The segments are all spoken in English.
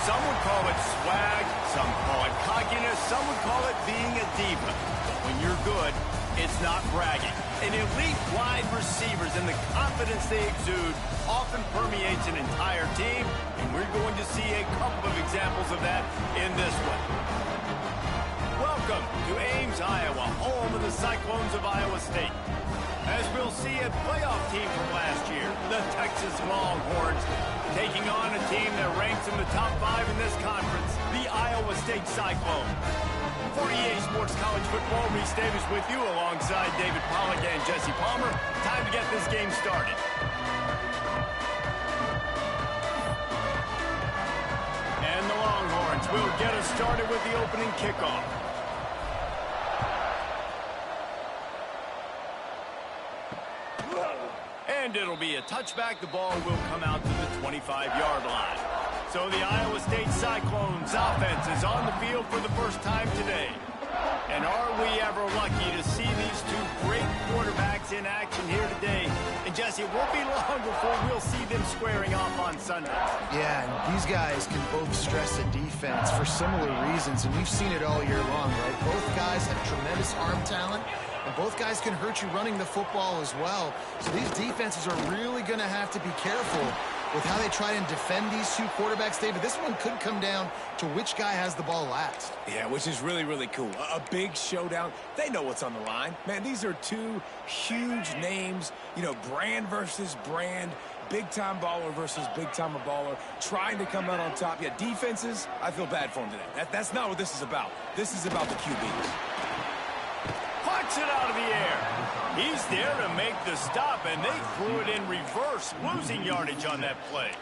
Some would call it swag, some call it cockiness, some would call it being a diva. But when you're good, it's not bragging. An elite wide receivers and the confidence they exude often permeates an entire team, and we're going to see a couple of examples of that in this one. Welcome to Ames, Iowa, home of the Cyclones of Iowa State. As we'll see a playoff team from last year, the Texas Longhorns, taking on a team that ranks in the top 5 in this conference, the Iowa State Cyclones. For EA Sports College Football, Reese Davis with you alongside David Pollack and Jesse Palmer. Time to get this game started. And the Longhorns will get us started with the opening kickoff. And it'll be a touchback. The ball will come out to the 25-yard line. So the Iowa State Cyclones offense is on the field for the first time today. And are we ever lucky to see these two great quarterbacks in action here today? And Jesse, it won't be long before we'll see them squaring off on Sunday. Yeah, and these guys can both stress a defense for similar reasons, and we've seen it all year long, right? Both guys have tremendous arm talent, and both guys can hurt you running the football as well. So these defenses are really going to have to be careful with how they try and defend these two quarterbacks, David. This one could come down to which guy has the ball last. Yeah, which is really, really cool. A big showdown. They know what's on the line. Man, these are two huge names, you know, brand versus brand, big-time baller versus big-time baller, trying to come out on top. Yeah, defenses, I feel bad for them today. That's not what this is about. This is about the QBs. Puts it out of the air. He's there to make the stop, and they threw it in reverse, losing yardage on that play.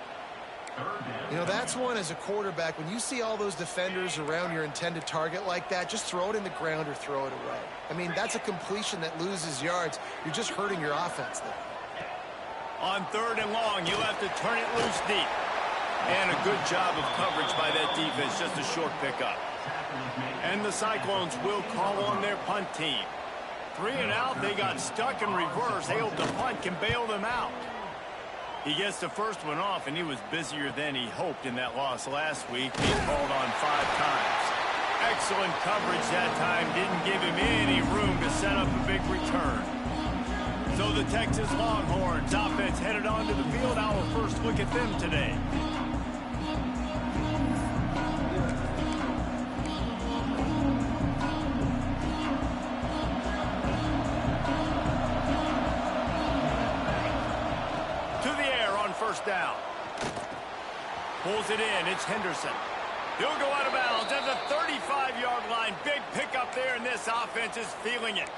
You know, that's one as a quarterback. When you see all those defenders around your intended target like that, just throw it in the ground or throw it away. I mean, that's a completion that loses yards. You're just hurting your offense there. On 3rd and long, you'll have to turn it loose deep. And a good job of coverage by that defense, just a short pickup. And the Cyclones will call on their punt team. 3 and out, they got stuck in reverse. They hope the punt can bail them out. He gets the first one off, and he was busier than he hoped in that loss last week, being called on 5 times. Excellent coverage that time. Didn't give him any room to set up a big return. So the Texas Longhorns offense headed onto the field. Our first look at them today. First down. Pulls it in. It's Henderson. He'll go out of bounds at the 35-yard line. Big pickup there, and this offense is feeling it.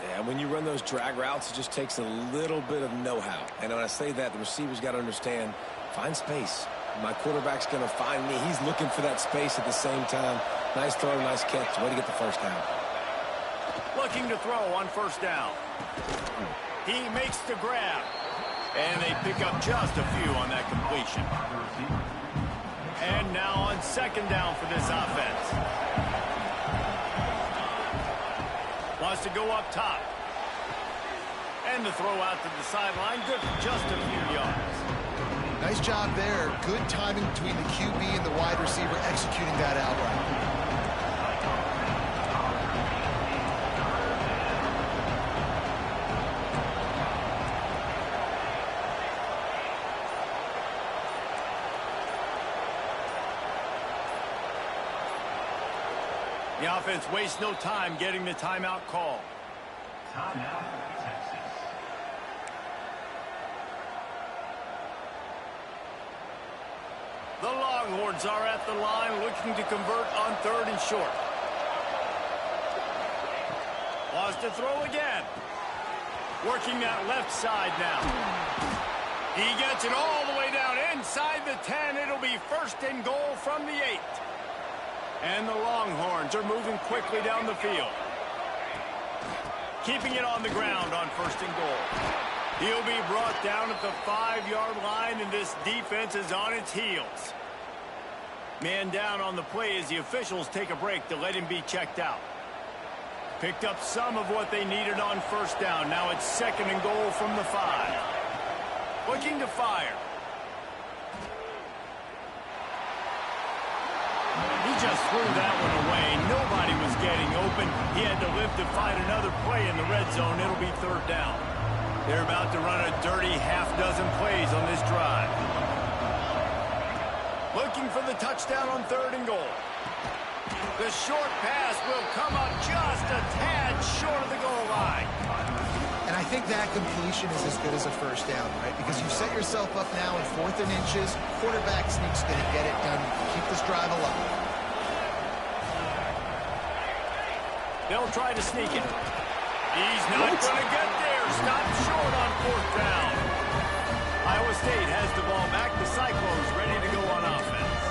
Yeah, when you run those drag routes, it just takes a little bit of know-how. And when I say that, the receivers got to understand, find space. My quarterback's going to find me. He's looking for that space at the same time. Nice throw, nice catch. Way to get the first down. Looking to throw on first down. He makes the grab. And they pick up just a few on that completion. And now on 2nd down for this offense. Wants to go up top. And the throw out to the sideline. Good for just a few yards. Nice job there. Good timing between the QB and the wide receiver executing that outright. The offense wastes no time getting the timeout call. Timeout, Texas. The Longhorns are at the line looking to convert on 3rd and short. Wants to throw again. Working that left side now. He gets it all the way down inside the 10. It'll be 1st and goal from the 8. And the Longhorns are moving quickly down the field. Keeping it on the ground on 1st and goal. He'll be brought down at the 5-yard line, and this defense is on its heels. Man down on the play as the officials take a break to let him be checked out. Picked up some of what they needed on 1st down. Now it's 2nd and goal from the 5. Looking to fire. just threw that one away. Nobody was getting open. He had to live to fight another play in the red zone. It'll be third down. They're about to run a dirty half-dozen plays on this drive. Looking for the touchdown on 3rd and goal. The short pass will come up just a tad short of the goal line. And I think that completion is as good as a first down, right? Because you set yourself up now in 4th and inches. Quarterback sneak's going to get it done. Keep this drive alive. They'll try to sneak it. He's not going to get there. Stopped short on 4th down. Iowa State has the ball back. The Cyclones ready to go on offense.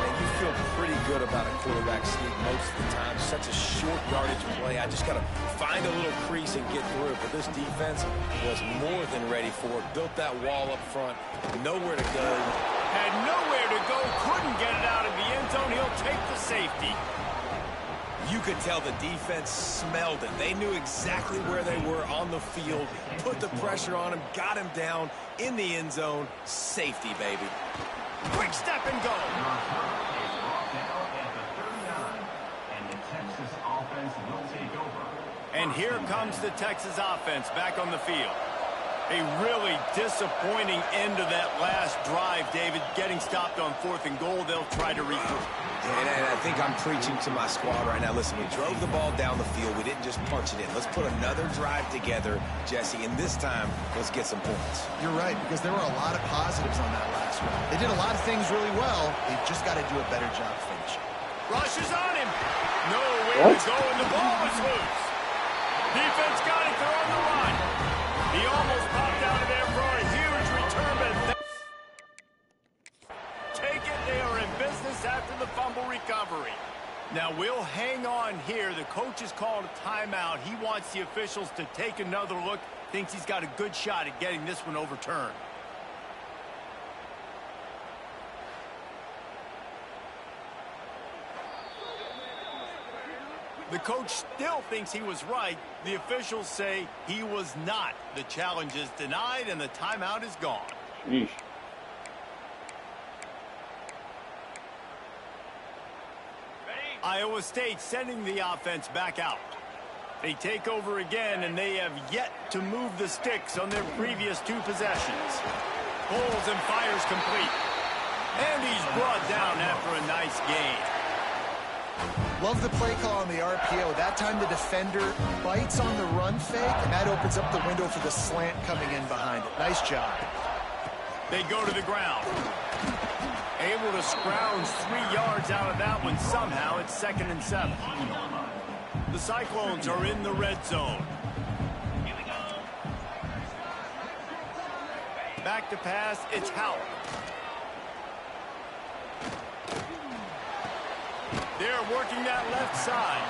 And you feel pretty good about a quarterback sneak most of the time. Such a short yardage play. I just got to find a little crease and get through it. But this defense was more than ready for it. Built that wall up front. Nowhere to go. Had nowhere to go. Couldn't get it out of the end zone. He'll take the safety. You could tell the defense smelled it. They knew exactly where they were on the field, put the pressure on him, got him down in the end zone. Safety, baby. Quick step and go. And the Texas offense will take over. And here comes the Texas offense back on the field. A really disappointing end to that last drive, David. Getting stopped on 4th and goal, they'll try to regroup. And I think I'm preaching to my squad right now. Listen, we drove the ball down the field. We didn't just punch it in. Let's put another drive together, Jesse, and this time, let's get some points. You're right, because there were a lot of positives on that last one. They did a lot of things really well. They just got to do a better job finishing. Rush is on him. Nowhere to go, and the ball was loose. Defense got it. They're on the run. He almost popped out of there for a huge return, but take it. They are in business after the fumble recovery. Now we'll hang on here. The coach has called a timeout. He wants the officials to take another look. Thinks he's got a good shot at getting this one overturned. The coach still thinks he was right. The officials say he was not. The challenge is denied, and the timeout is gone. Sheesh. Iowa State sending the offense back out. They take over again, and they have yet to move the sticks on their previous 2 possessions. Pulls and fires complete. And he's brought down after a nice gain. Love the play call on the RPO. That time the defender bites on the run fake, and that opens up the window for the slant coming in behind it. Nice job. They go to the ground. Able to scrounge 3 yards out of that one somehow. It's 2nd and 7. The Cyclones are in the red zone. Back to pass. It's Howard. They're working that left side.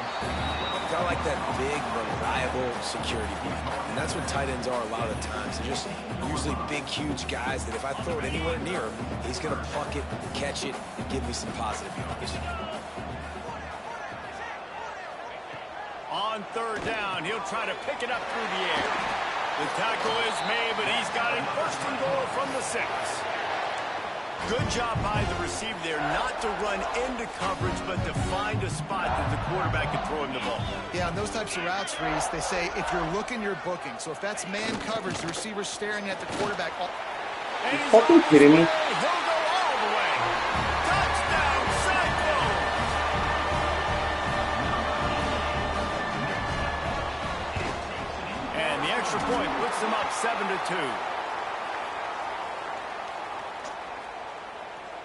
Kind of like that big, reliable security blanket. And that's what tight ends are a lot of the times. They're just usually big, huge guys that if I throw it anywhere near him, he's going to pluck it, catch it, and give me some positive yards. On 3rd down, he'll try to pick it up through the air. The tackle is made, but he's got it 1st and goal from the 6. Good job by the receiver there not to run into coverage, but to find a spot that the quarterback can throw him the ball. Yeah, on those types of routes, Reese, they say if you're looking, you're booking. So if that's man coverage, the receiver's staring at the quarterback. Are you fucking kidding me? He'll go all the way. Touchdown, Cyclone! And the extra point puts them up 7-2.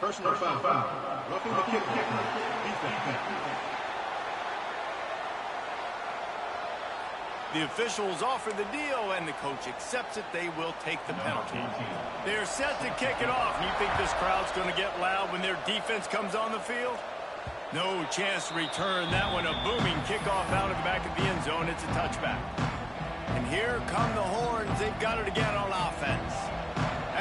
Personal foul. Roughing the kicker. Defense. The officials offer the deal, and the coach accepts it. They will take the penalty. They're set to kick it off. You think this crowd's going to get loud when their defense comes on the field? No chance to return that one. A booming kickoff out of the back of the end zone. It's a touchback. And here come the horns. They've got it again on offense.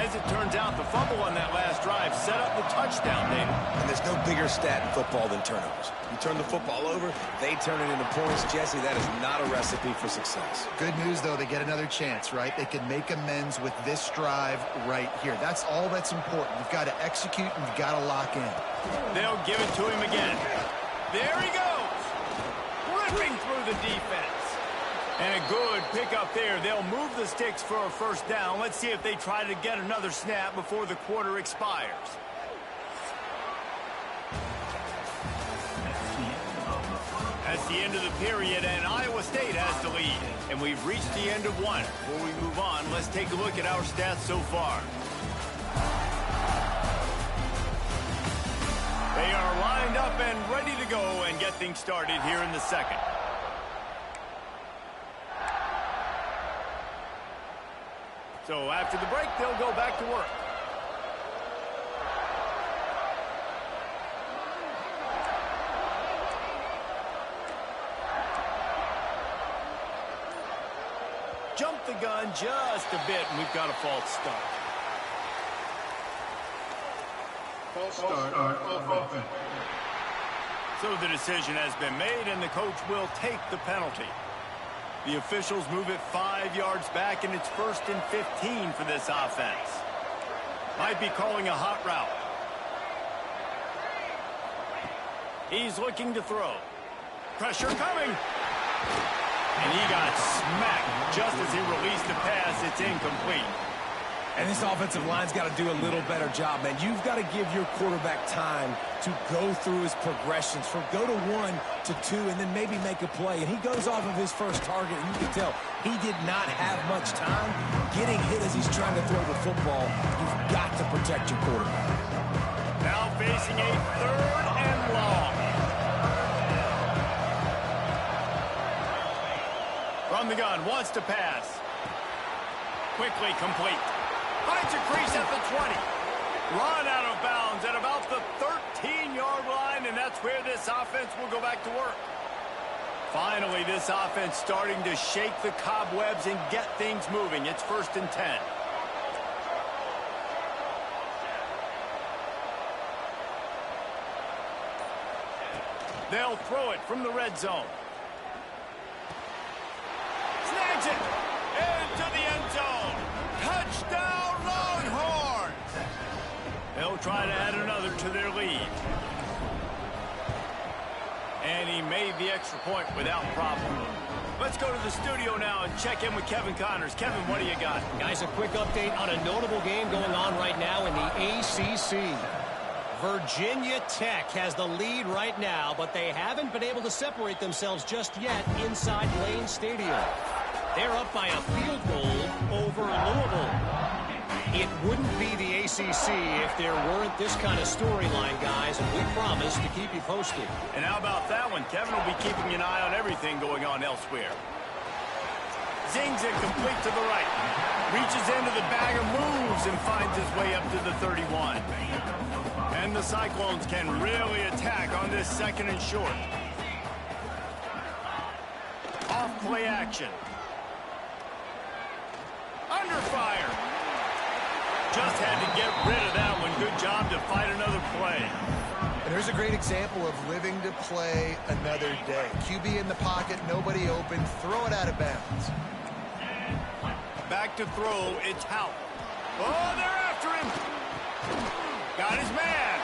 As it turns out, the fumble on that last drive set up the touchdown, Dana. And there's no bigger stat in football than turnovers. You turn the football over, they turn it into points. Jesse, that is not a recipe for success. Good news, though, they get another chance, right? They can make amends with this drive right here. That's all that's important. You've got to execute and you've got to lock in. They'll give it to him again. There he goes. Ripping through the defense. And a good pickup there. They'll move the sticks for a first down. Let's see if they try to get another snap before the quarter expires. That's the end of the period, and Iowa State has the lead. And we've reached the end of one. Before we move on, let's take a look at our stats so far. They are lined up and ready to go and get things started here in the second. So after the break, they'll go back to work. Jump the gun just a bit, and we've got a false start. False start of offense. So the decision has been made, and the coach will take the penalty. The officials move it 5 yards back, and it's 1st and 15 for this offense. Might be calling a hot route. He's looking to throw. Pressure coming. And he got smacked just as he released the pass. It's incomplete. And this offensive line's got to do a little better job, man. You've got to give your quarterback time to go through his progressions, from go to 1 to 2, and then maybe make a play. And he goes off of his first target, and you can tell he did not have much time getting hit as he's trying to throw the football. You've got to protect your quarterback. Now facing a 3rd and long. From the gun, wants to pass. Quickly complete. Finds a crease at the 20. Run out of bounds at about the 13-yard line, and that's where this offense will go back to work. Finally, this offense starting to shake the cobwebs and get things moving. It's 1st and 10. They'll throw it from the red zone. Snags it into the end zone. Touchdown, Longhorns! They'll try to add another to their lead. And he made the extra point without problem. Let's go to the studio now and check in with Kevin Connors. Kevin, what do you got? Guys, a quick update on a notable game going on right now in the ACC. Virginia Tech has the lead right now, but they haven't been able to separate themselves just yet inside Lane Stadium. They're up by a field goal over Louisville. It wouldn't be the ACC if there weren't this kind of storyline, guys, and we promise to keep you posted. And how about that one? Kevin will be keeping an eye on everything going on elsewhere. Zings it complete to the right. Reaches into the bag and moves and finds his way up to the 31. And the Cyclones can really attack on this 2nd and short. Off play action. Under fire. Just had to get rid of that one. Good job to fight another play. And here's a great example of living to play another day. QB in the pocket, nobody open, throw it out of bounds. Back to throw, it's Houck. Oh, they're after him. Got his man.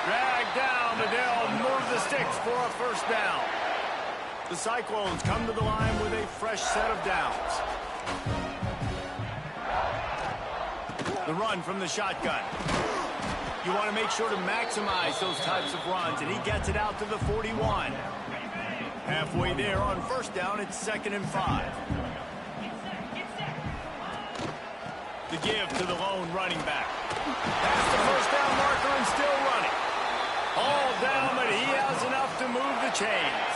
Dragged down, but they'll move the sticks for a first down. The Cyclones come to the line with a fresh set of downs. The run from the shotgun. You want to make sure to maximize those types of runs, and he gets it out to the 41. Halfway there on first down, it's 2nd and 5. The give to the lone running back. Past the first down marker and still running. All down, but he has enough to move the chains.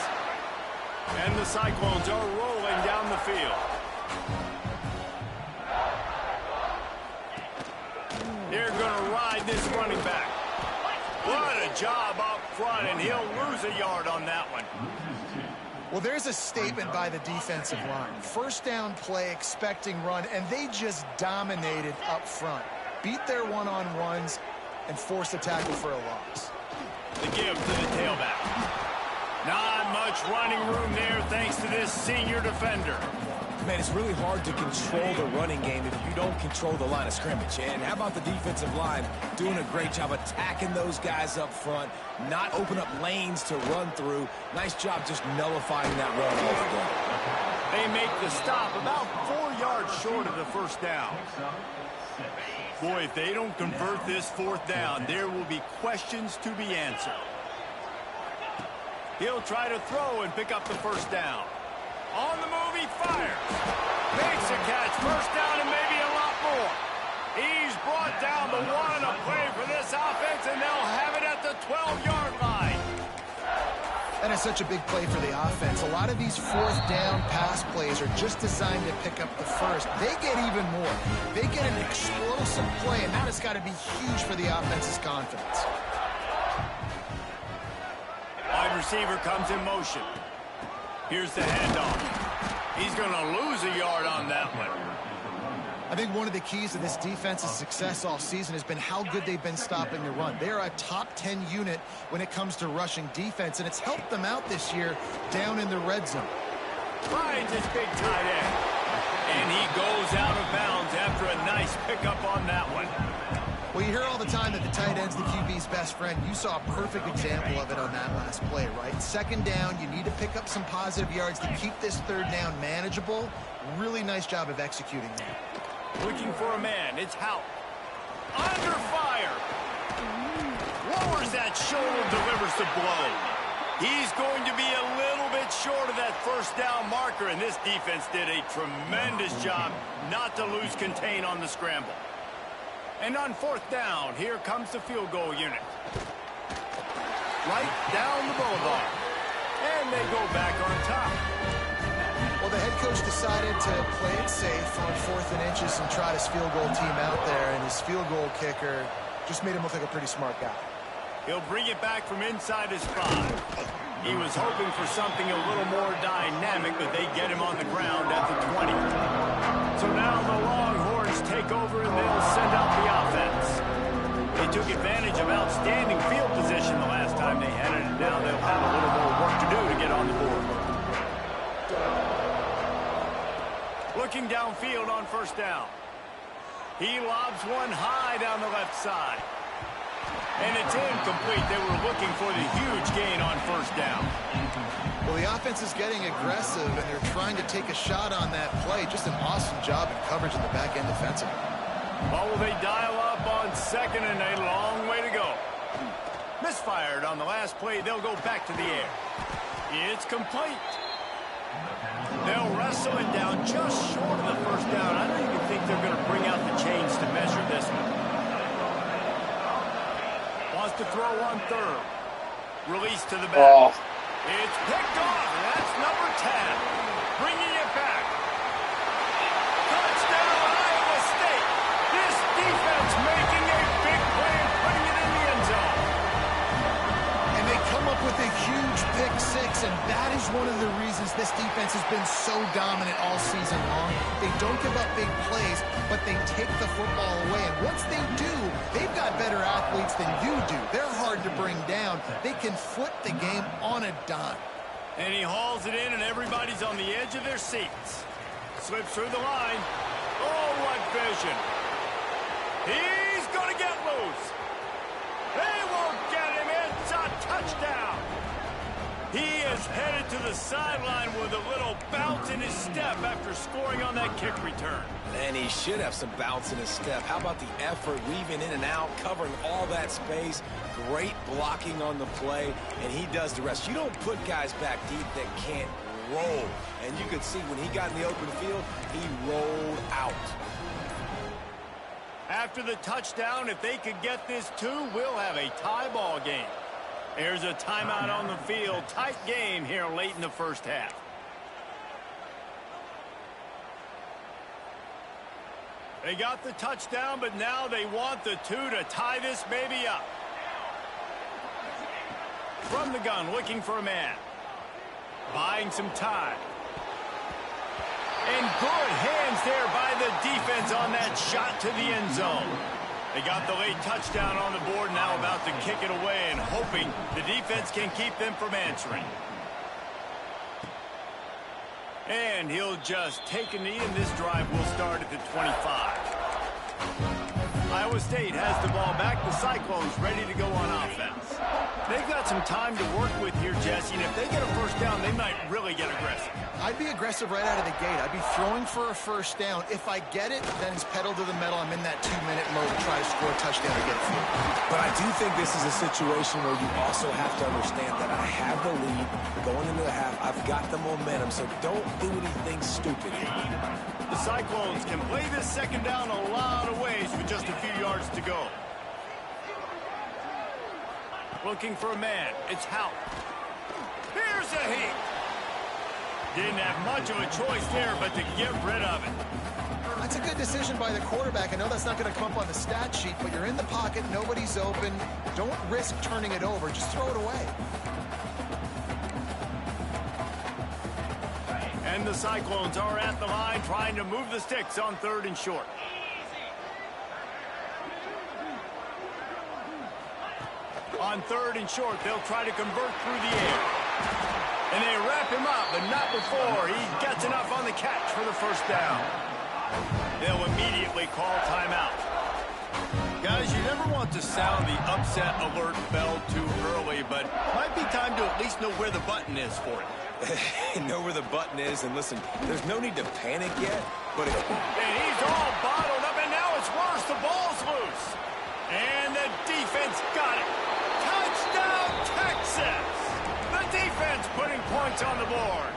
And the Cyclones are rolling down the field. They're going to ride this running back. What a job up front, and he'll lose a yard on that one. Well, there's a statement by the defensive line. First down play, expecting run, and they just dominated up front. beat their one-on-ones, and force a tackle for a loss. The give to the tailback. Not much running room there thanks to this senior defender. Man, it's really hard to control the running game if you don't control the line of scrimmage. And how about the defensive line doing a great job attacking those guys up front, not open up lanes to run through. Nice job just nullifying that run altogether. They make the stop about 4 yards short of the first down. Boy, if they don't convert this fourth down, there will be questions to be answered. He'll try to throw and pick up the first down. On the move, he fires. Makes a catch. First down and maybe a lot more. He's brought down the one, a play for this offense, and they'll have it at the 12-yard line. That is such a big play for the offense. A lot of these fourth down pass plays are just designed to pick up the first. They get even more. They get an explosive play, and that has got to be huge for the offense's confidence. Wide receiver comes in motion. Here's the handoff. He's going to lose a yard on that one. I think one of the keys to this defense's success all season has been how good they've been stopping the run. They're a top 10 unit when it comes to rushing defense, and it's helped them out this year down in the red zone. Finds his big tight end. And he goes out of bounds after a nice pickup on that one. Well, you hear all the time that the tight end's the QB's best friend. You saw a perfect example of it on that last play, right? Second down, you need to pick up some positive yards to keep this third down manageable. Really nice job of executing that. Looking for a man. It's Houck. Under fire. Lowers that shoulder, delivers the blow. He's going to be a little bit short of that first down marker, and this defense did a tremendous job not to lose contain on the scramble. And on fourth down, here comes the field goal unit. Right down the boulevard. And they go back on top. Well, the head coach decided to play it safe on 4th and inches and trot his field goal team out there, and his field goal kicker just made him look like a pretty smart guy. He'll bring it back from inside his 5. He was hoping for something a little more dynamic, but they get him on the ground at the 20. So now the Longhorns take over and they'll send out the offense. They took advantage of outstanding field position the last time they had it, and now they'll have a little more work to do to get on the board. Looking downfield on first down. He lobs one high down the left side. And it's incomplete. They were looking for the huge gain on first down. Well, the offense is getting aggressive, and they're trying to take a shot on that play. Just an awesome job in coverage in the back end defensively. Well, will they dial up on second, and a long way to go. Misfired on the last play. They'll go back to the air. It's complete. They'll wrestle it down just short of the first down. I don't even think they're going to bring out the chains to measure this one. Wants to throw on third. Release to the back. Oh. It's picked off. That's number 10. Bringing it back. Touchdown, Iowa State. This defense making a big play and putting it in the end zone. And they come up with a huge pick 6, and that is one of the reasons this defense has been so dominant all season long. They don't give up big plays, but they take the football away. And once they do, they've got better athletes than you do. They're hard to bring down. They can flip the game on a dime. And he hauls it in, and everybody's on the edge of their seats. Slips through the line. Oh, what vision. He's going to get loose. They won't get him. It's a touchdown. He is headed to the sideline with a little bounce in his step after scoring on that kick return. And he should have some bounce in his step. How about the effort, weaving in and out, covering all that space. Great blocking on the play, and he does the rest. You don't put guys back deep that can't roll. And you could see when he got in the open field, he rolled out. After the touchdown, if they could get this too, we'll have a tie ball game. There's a timeout on the field. Tight game here late in the first half. They got the touchdown, but now they want the 2 to tie this baby up. From the gun, looking for a man. Buying some time. And good hands there by the defense on that shot to the end zone. They got the late touchdown on the board, now about to kick it away and hoping the defense can keep them from answering. And he'll just take a knee, and this drive will start at the 25. Iowa State has the ball back. The Cyclones ready to go on offense. They've got some time to work with here, Jesse, and if they get a first down, they might really get aggressive. I'd be aggressive right out of the gate. I'd be throwing for a first down. If I get it, then it's pedal to the metal. I'm in that 2-minute mode to try to score a touchdown or get a field. But I do think this is a situation where you also have to understand that I have the lead going into the half. I've got the momentum, so don't do anything stupid here. The Cyclones can play this second down a lot of ways with just a few yards to go. Looking for a man. It's Houck. Here's a hit. Didn't have much of a choice there, but to get rid of it. That's a good decision by the quarterback. I know that's not going to come up on the stat sheet, but you're in the pocket. Nobody's open. Don't risk turning it over. Just throw it away. And the Cyclones are at the line trying to move the sticks on 3rd and short. On 3rd and short, they'll try to convert through the air. And they wrap him up, but not before he gets enough on the catch for the first down. They'll immediately call timeout. Guys, you never want to sound the upset alert bell too early, but might be time to at least know where the button is for it. Know where the button is, and listen, there's no need to panic yet, but if... And he's all bottled up, and now it's worse. The ball's loose. And the defense got it. Touchdown, Texas! The defense putting points on the board.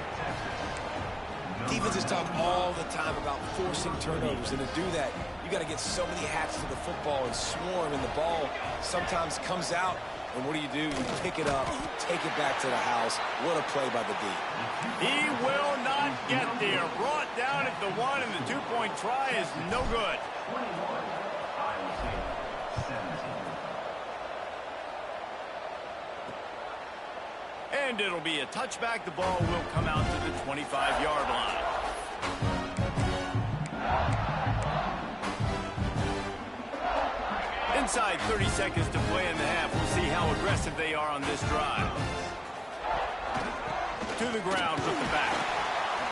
Defenses talk all the time about forcing turnovers, and to do that, you got to get so many hats to the football and swarm, and the ball sometimes comes out. And what do? You pick it up, take it back to the house. What a play by the D. He will not get there. Brought down at the 1, and the 2-point try is no good. 21, Iowa State, 17. And it'll be a touchback. The ball will come out to the 25-yard line. Inside 30 seconds to play in the half. We'll see how aggressive they are on this drive. To the ground with the back.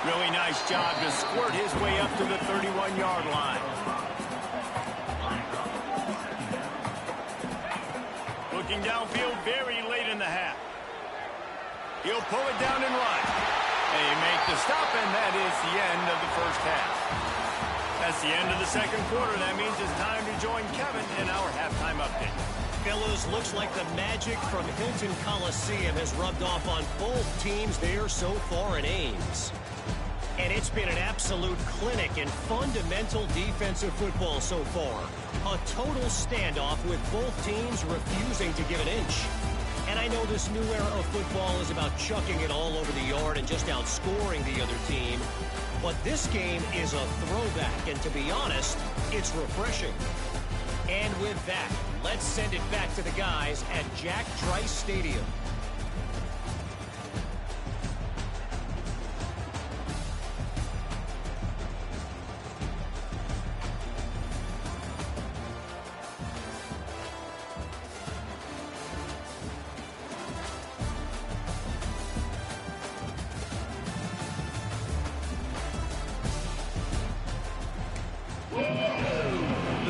Really nice job to squirt his way up to the 31-yard line. Looking downfield very late in the half. He'll pull it down and run. They make the stop, and that is the end of the first half. That's the end of the second quarter. That means it's time to join Kevin in our halftime update. Fellas, looks like the magic from Hilton Coliseum has rubbed off on both teams there so far in Ames. And it's been an absolute clinic in fundamental defensive football so far. A total standoff with both teams refusing to give an inch. And I know this new era of football is about chucking it all over the yard and just outscoring the other team. But this game is a throwback, and to be honest, it's refreshing. And with that, let's send it back to the guys at Jack Trice Stadium.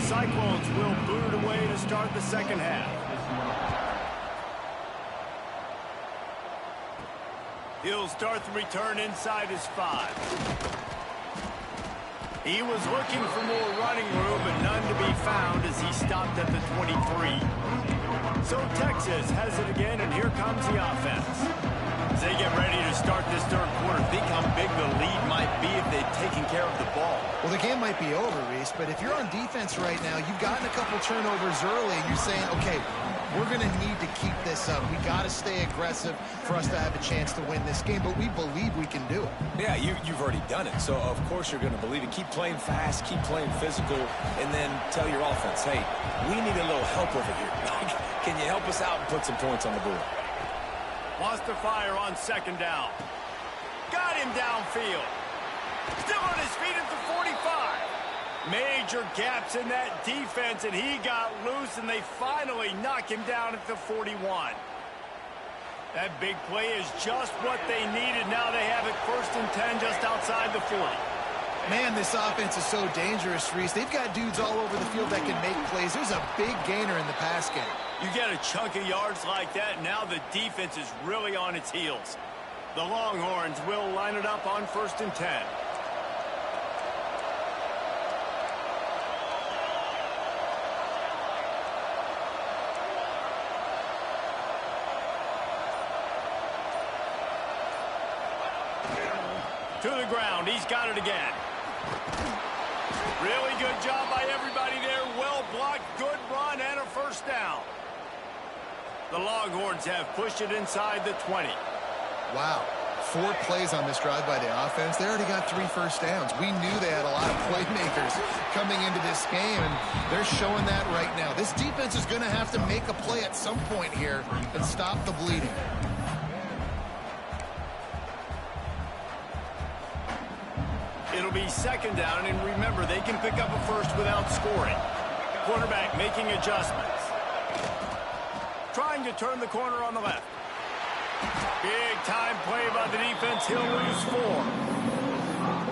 Cyclones will boot it away to start the second half. He'll start the return inside his 5. He was looking for more running room, but none to be found as he stopped at the 23. So Texas has it again, and here comes the offense. As they get ready to start this third quarter, think how big the lead might be if they'd taken care of the ball. Well, the game might be over, Reese, but if you're on defense right now, you've gotten a couple turnovers early, and you're saying, okay, we're going to need to keep this up. We got to stay aggressive for us to have a chance to win this game, but we believe we can do it. Yeah, you've already done it, so of course you're going to believe it. Keep playing fast, keep playing physical, and then tell your offense, hey, we need a little help over here. Can you help us out and put some points on the board? Wants to fire on second down. Got him downfield. Still on his feet at the 45. Major gaps in that defense, and he got loose, and they finally knock him down at the 41. That big play is just what they needed. Now they have it 1st and 10 just outside the 40. Man, this offense is so dangerous, Reese. They've got dudes all over the field that can make plays. There's a big gainer in the pass game. You get a chunk of yards like that, now the defense is really on its heels. The Longhorns will line it up on 1st and 10. To the ground, he's got it again. Really good job by everybody there. Well blocked, good run, and a 1st down. The Longhorns have pushed it inside the 20. Wow. 4 plays on this drive by the offense. They already got 3 first downs. We knew they had a lot of playmakers coming into this game, and they're showing that right now. This defense is going to have to make a play at some point here and stop the bleeding. It'll be 2nd down, and remember, they can pick up a 1st without scoring. Quarterback making adjustments. Trying to turn the corner on the left. Big time play by the defense. He'll lose 4.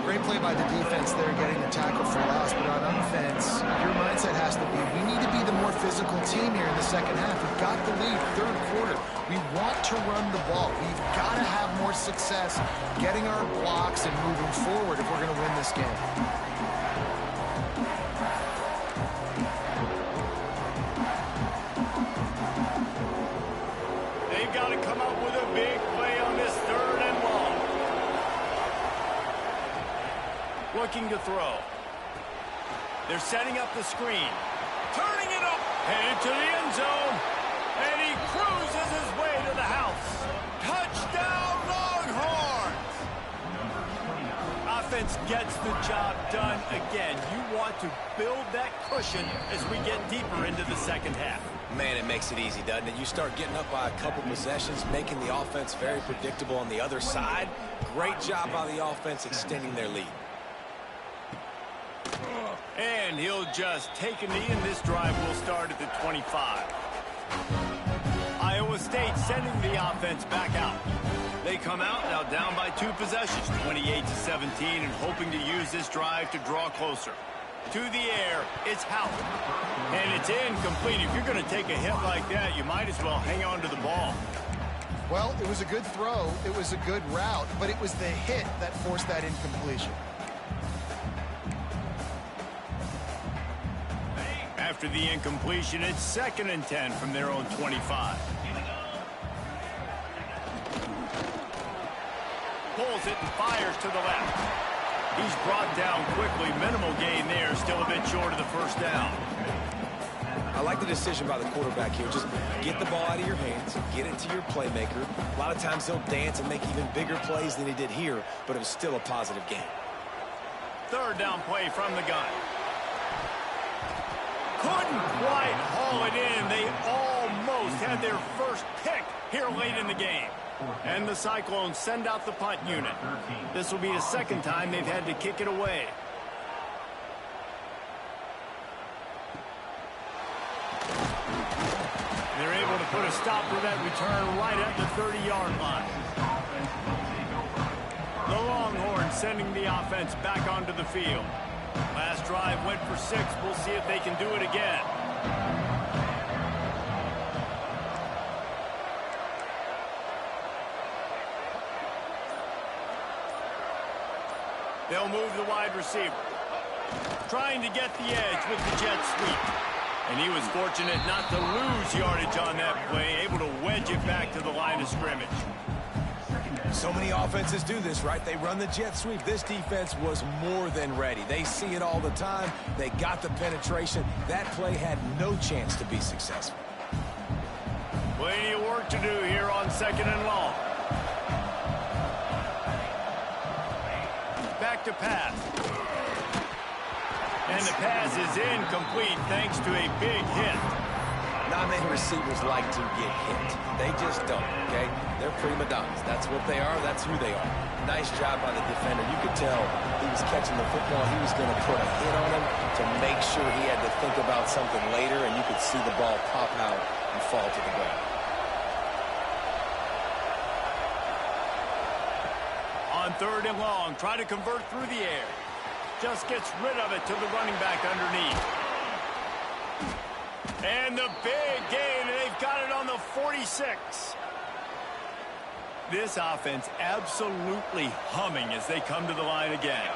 Great play by the defense there, getting the tackle for loss. But on offense, your mindset has to be, we need to be the more physical team here in the second half. We've got the lead, 3rd quarter. We want to run the ball. We've got to have more success getting our blocks and moving forward if we're going to win this game. They've got to come up with a big play on this 3rd and long. Looking to throw. They're setting up the screen. Turning it up. Headed to the end zone. And he cruises his way to the house. Touchdown, Longhorns! Offense gets the job done again. You want to build that cushion as we get deeper into the second half. Man, it makes it easy, doesn't it? You start getting up by a couple possessions, making the offense very predictable on the other side. Great job by the offense extending their lead. And he'll just take a knee, and this drive will start at the 25. Iowa State sending the offense back out. They come out now down by 2 possessions, 28-17, and hoping to use this drive to draw closer. To the air, it's Howard. And it's incomplete. If you're going to take a hit like that, you might as well hang on to the ball. Well, it was a good throw. It was a good route, but it was the hit that forced that incompletion. After the incompletion, it's 2nd and 10 from their own 25. Pulls it and fires to the left. He's brought down quickly. Minimal gain there. Still a bit short of the 1st down. I like the decision by the quarterback here. Just get the ball out of your hands, get it to your playmaker. A lot of times he'll dance and make even bigger plays than he did here, but it was still a positive game. 3rd down play from the gun. Couldn't quite haul it in. They almost had their 1st pick here late in the game. And the Cyclones send out the punt unit. This will be the 2nd time they've had to kick it away. They're able to put a stop to that return right at the 30-yard line. The Longhorns sending the offense back onto the field. Last drive went for 6. We'll see if they can do it again. They'll move the wide receiver. Trying to get the edge with the jet sweep. And he was fortunate not to lose yardage on that play, able to wedge it back to the line of scrimmage. So many offenses do this, right? They run the jet sweep. This defense was more than ready. They see it all the time. They got the penetration. That play had no chance to be successful. Plenty of work to do here on 2nd and long. Back to pass. And the pass is incomplete thanks to a big hit. not many receivers like to get hit. They just don't, okay? They're prima donnas. That's what they are. That's who they are. Nice job by the defender. You could tell he was catching the football. He was going to put a hit on him to make sure he had to think about something later, and you could see the ball pop out and fall to the ground. On 3rd and long, try to convert through the air. Just gets rid of it to the running back underneath. And the big gain, and they've got it on the 46. This offense absolutely humming as they come to the line again.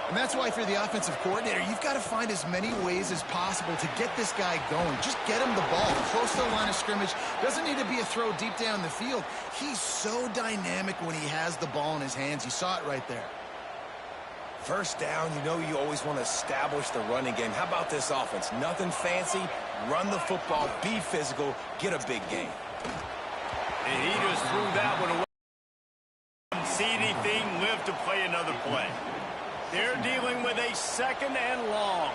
And that's why, for the offensive coordinator, you've got to find as many ways as possible to get this guy going. Just get him the ball close to the line of scrimmage. Doesn't need to be a throw deep down the field. He's so dynamic when he has the ball in his hands. You saw it right there. First down, you know you always want to establish the running game. How about this offense? Nothing fancy. Run the football, be physical, get a big gain. And he just threw that one away. Didn't see anything, live to play another play. They're dealing with a 2nd and long.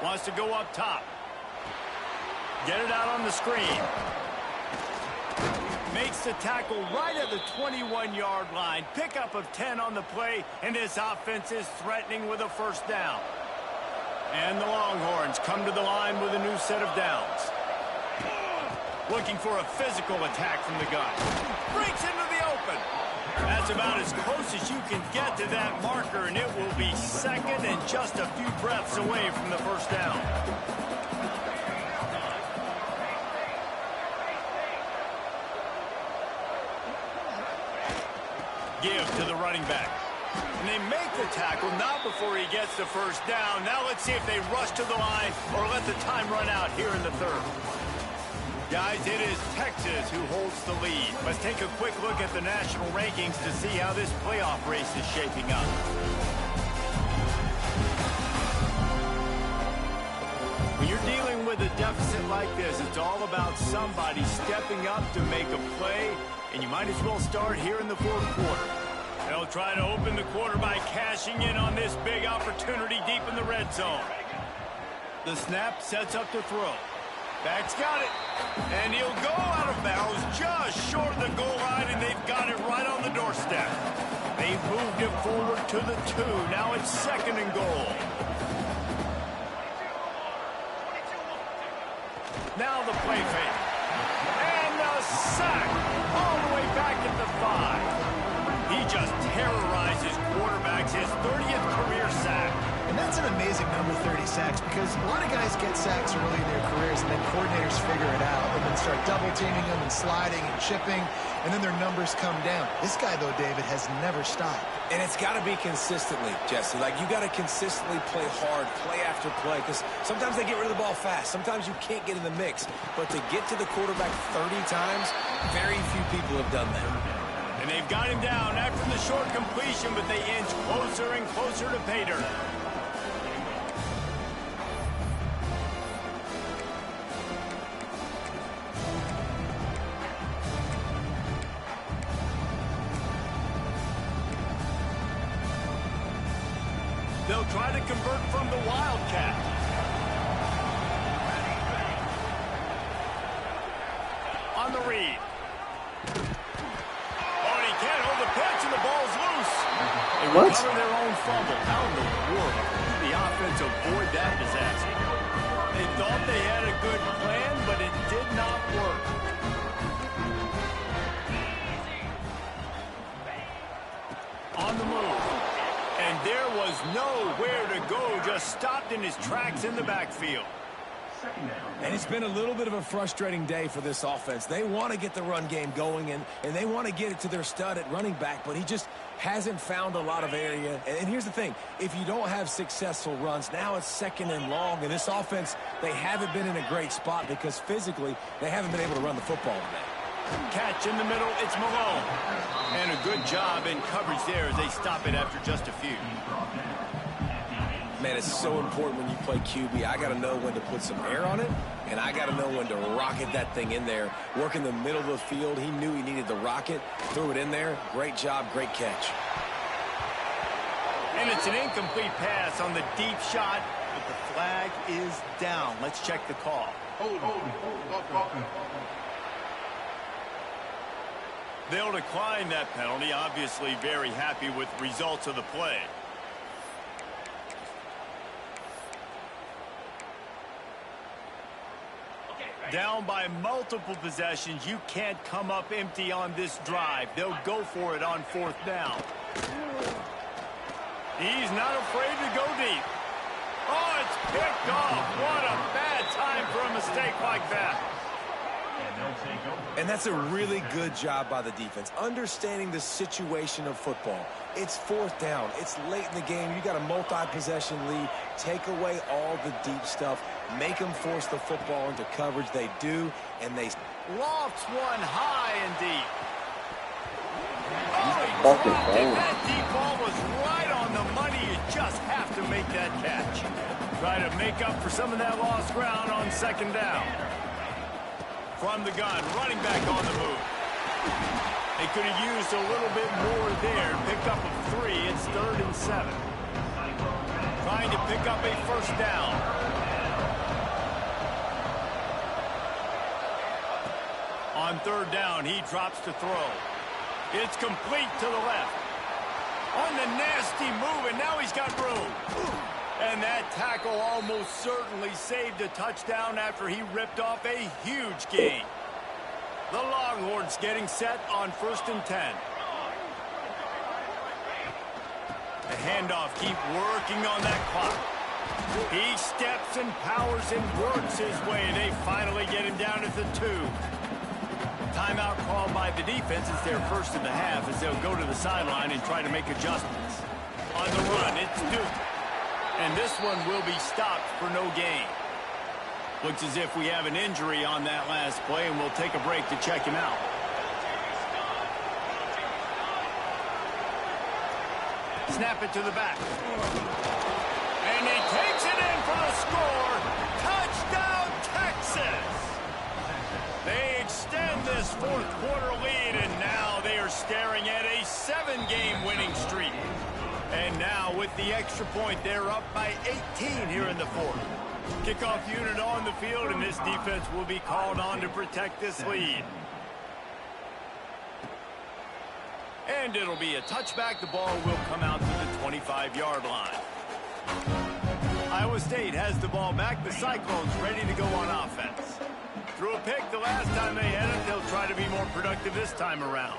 Wants to go up top. Get it out on the screen. Makes the tackle right at the 21-yard line. Pickup of 10 on the play, and this offense is threatening with a 1st down. And the Longhorns come to the line with a new set of downs. Looking for a physical attack from the gun. Breaks into the open. That's about as close as you can get to that marker, and it will be 2nd and just a few breaths away from the 1st down. Give to the running back. And they make the tackle, not before he gets the 1st down. Now let's see if they rush to the line or let the time run out here in the 3rd. Guys, it is Texas who holds the lead. Let's take a quick look at the national rankings to see how this playoff race is shaping up. When you're dealing with a deficit like this, it's all about somebody stepping up to make a play, and you might as well start here in the 4th quarter. They'll try to open the quarter by cashing in on this big opportunity deep in the red zone. The snap sets up to throw. Back's got it. And he'll go out of bounds just short of the goal line, and they've got it right on the doorstep. They've moved it forward to the 2. Now it's 2nd and goal. Now the play fake. And the sack all the way back at the 5. He just terrorizes quarterbacks, his 30th career sack. And that's an amazing number, 30 sacks, because a lot of guys get sacks early in their careers, and then coordinators figure it out and then start double-teaming them and sliding and chipping, and then their numbers come down. This guy, though, David, has never stopped. And it's got to be consistently, Jesse. Like, you got to consistently play hard, play after play, because sometimes they get rid of the ball fast. Sometimes you can't get in the mix. But to get to the quarterback 30 times, very few people have done that. And they've got him down after the short completion, but they inch closer and closer to pay dirt. They'll try to convert from the Wildcat. On the read. Oh, and he can't hold the pitch, and the ball's loose. They recover their own fumble. How in the world did the offense avoid that disaster? They thought they had a good plan, but it did not work. On the move. And there was nowhere to go, just stopped in his tracks in the backfield. And it's been a little bit of a frustrating day for this offense. They want to get the run game going, and they want to get it to their stud at running back, but he just hasn't found a lot of area. And here's the thing. If you don't have successful runs, now it's 2nd and long, and this offense, they haven't been in a great spot because physically they haven't been able to run the football today. Catch in the middle, it's Malone. And a good job in coverage there as they stop it after just a few. Man, it's so important when you play QB. I got to know when to put some air on it, and I got to know when to rocket that thing in there. Work in the middle of the field. He knew he needed the rocket, threw it in there. Great job, great catch. And it's an incomplete pass on the deep shot, but the Flag is down. Let's check the call. Hold offense. They'll decline that penalty. Obviously very happy with the results of the play. Down by multiple possessions. You can't come up empty on this drive. They'll go for it on 4th down. He's not afraid to go deep. Oh, it's picked off. What a bad time for a mistake like that. And that's a really good job by the defense, understanding the situation of football. It's 4th down. It's late in the game. You got a multi-possession lead. Take away all the deep stuff. Make them force the football into coverage. They do, and they lofts one high and deep. Oh, he dropped it. That deep ball was right on the money. You just have to make that catch. Try to make up for some of that lost ground on 2nd down. From the gun, running back on the move. They could have used a little bit more there. Picked up a 3. It's 3rd and 7. Trying to pick up a 1st down. On 3rd down, he drops to throw. It's complete to the left. On the nasty move, and now he's got room. And that tackle almost certainly saved a touchdown after he ripped off a huge gain. The Longhorns getting set on 1st and 10. The handoff, keep working on that clock. He steps and powers and works his way. They finally get him down at the 2. Timeout called by the defense. It's their 1st of the half as they'll go to the sideline and try to make adjustments. On the run, it's Duke. And this one will be stopped for no gain. Looks as if we have an injury on that last play, and we'll take a break to check him out. Snap it to the back. And he takes it in for the score. Touchdown, Texas! They extend this 4th quarter lead, and now they are staring at a 7-game winning streak. And now with the extra point, they're up by 18 here in the 4th. Kickoff unit on the field, and this defense will be called on to protect this lead. And it'll be a touchback. The ball will come out to the 25-yard line. Iowa State has the ball back. The Cyclones ready to go on offense. Threw a pick the last time they had it. They'll try to be more productive this time around.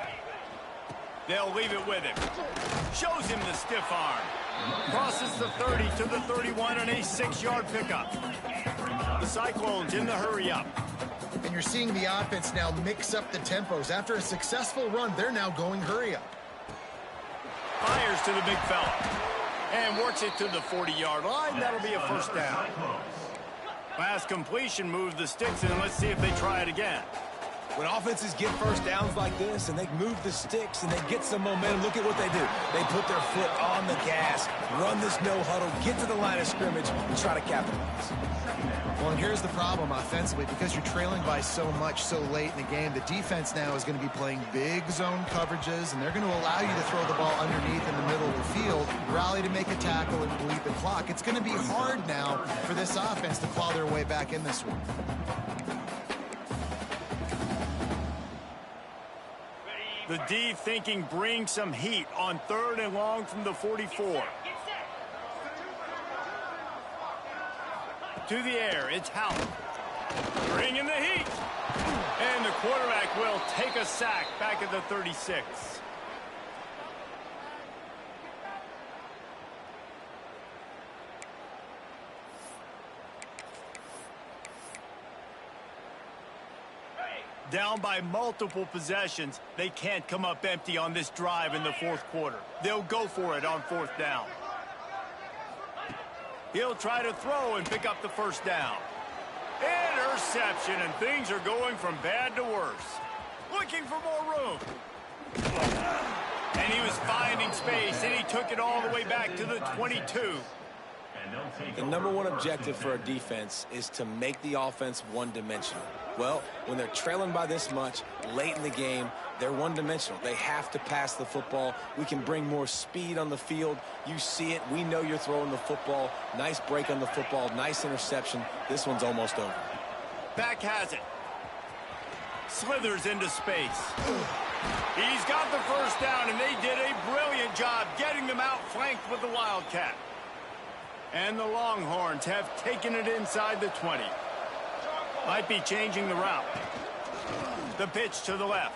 They'll leave it with him. Shows him the stiff arm. Crosses the 30 to the 31 and a 6-yard pickup. The Cyclones in the hurry up. And you're seeing the offense now mix up the tempos. After a successful run, they're now going hurry up. Fires to the big fella. And works it to the 40-yard line. That'll be a 1st down. Last completion moved the sticks, and let's see if they try it again. When offenses get 1st downs like this and they move the sticks and they get some momentum, look at what they do. They put their foot on the gas, run this no huddle, get to the line of scrimmage, and try to capitalize. Well, and here's the problem offensively. Because you're trailing by so much so late in the game, the defense now is going to be playing big zone coverages, and they're going to allow you to throw the ball underneath in the middle of the field, rally to make a tackle, and bleed the clock. It's going to be hard now for this offense to claw their way back in this one. The D thinking bring some heat on 3rd and long from the 44. To the air, it's Howard. Bringing the heat. And the quarterback will take a sack back at the 36. Down by multiple possessions, they can't come up empty on this drive in the 4th quarter. They'll go for it on 4th down. He'll try to throw and pick up the 1st down. Interception, and things are going from bad to worse. Looking for more room. And he was finding space, and he took it all the way back to the 22. The number one objective for a defense is to make the offense one-dimensional. Well, when they're trailing by this much late in the game, they're one-dimensional. They have to pass the football. We can bring more speed on the field. You see it. We know you're throwing the football. Nice break on the football. Nice interception. This one's almost over. Back has it. Slithers into space. He's got the first down, and they did a brilliant job getting them outflanked with the Wildcat. And the Longhorns have taken it inside the 20. Might be changing the route. The pitch to the left.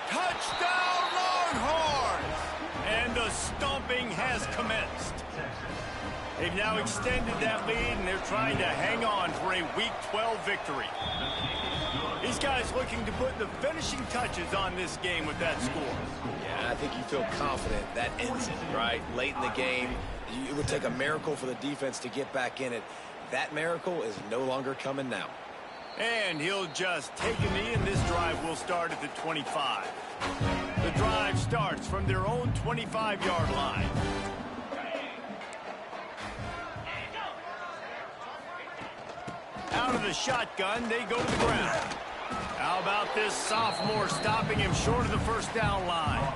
Touchdown, Longhorns! And the stomping has commenced. They've now extended that lead, and they're trying to hang on for a Week 12 victory. These guys looking to put the finishing touches on this game with that score. Yeah, I think you feel confident that ends it, right? Late in the game, it would take a miracle for the defense to get back in it. That miracle is no longer coming now. And he'll just take a knee, and this drive will start at the 25. The drive starts from their own 25-yard line. Out of the shotgun, they go to the ground. How about this sophomore stopping him short of the first down line?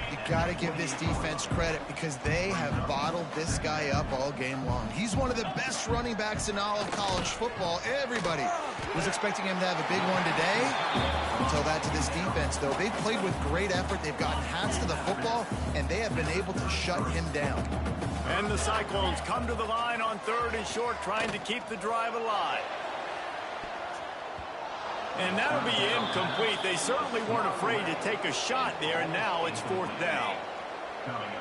You got to give this defense credit because they have bottled this guy up all game long. He's one of the best running backs in all of college football. Everybody was expecting him to have a big one today. Until that to this defense, though. They've played with great effort. They've gotten hats to the football, and they have been able to shut him down. And the Cyclones come to the line on 3rd and short, trying to keep the drive alive. And that'll be incomplete. They certainly weren't afraid to take a shot there, and now it's 4th down.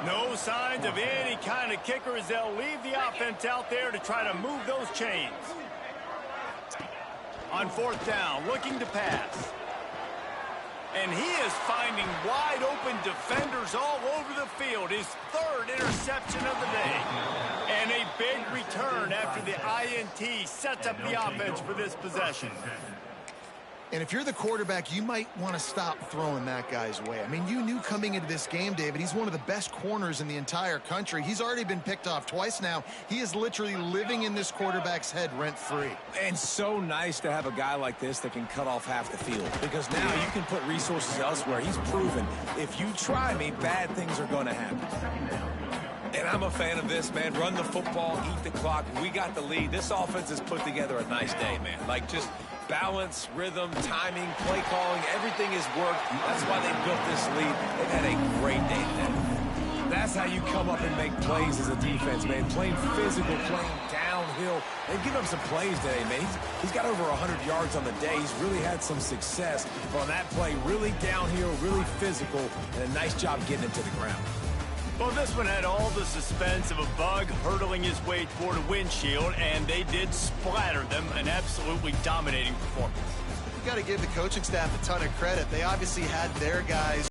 No signs of any kind of kicker as they'll leave the offense out there to try to move those chains. On 4th down, looking to pass. And he is finding wide open defenders all over the field. His 3rd interception of the day. And a big return after the INT sets up the offense for this possession. And if you're the quarterback, you might want to stop throwing that guy's way. I mean, you knew coming into this game, David, he's one of the best corners in the entire country. He's already been picked off twice now. He is literally living in this quarterback's head rent-free. And so nice to have a guy like this that can cut off half the field, because now you can put resources elsewhere. He's proven if you try me, bad things are going to happen. And I'm a fan of this, man. Run the football, eat the clock. We got the lead. This offense has put together a nice day, man. Like, just balance, rhythm, timing, play calling, everything has worked. That's why they built this lead. They've had a great day today. That's how you come up and make plays as a defense, man. Playing physical, playing downhill. They've given up some plays today, man. He's got over 100 yards on the day. He's really had some success. But on that play, really downhill, really physical, and a nice job getting it to the ground. Well, this one had all the suspense of a bug hurtling his way toward a windshield, and they did splatter them. An absolutely dominating performance. You got to give the coaching staff a ton of credit. They obviously had their guys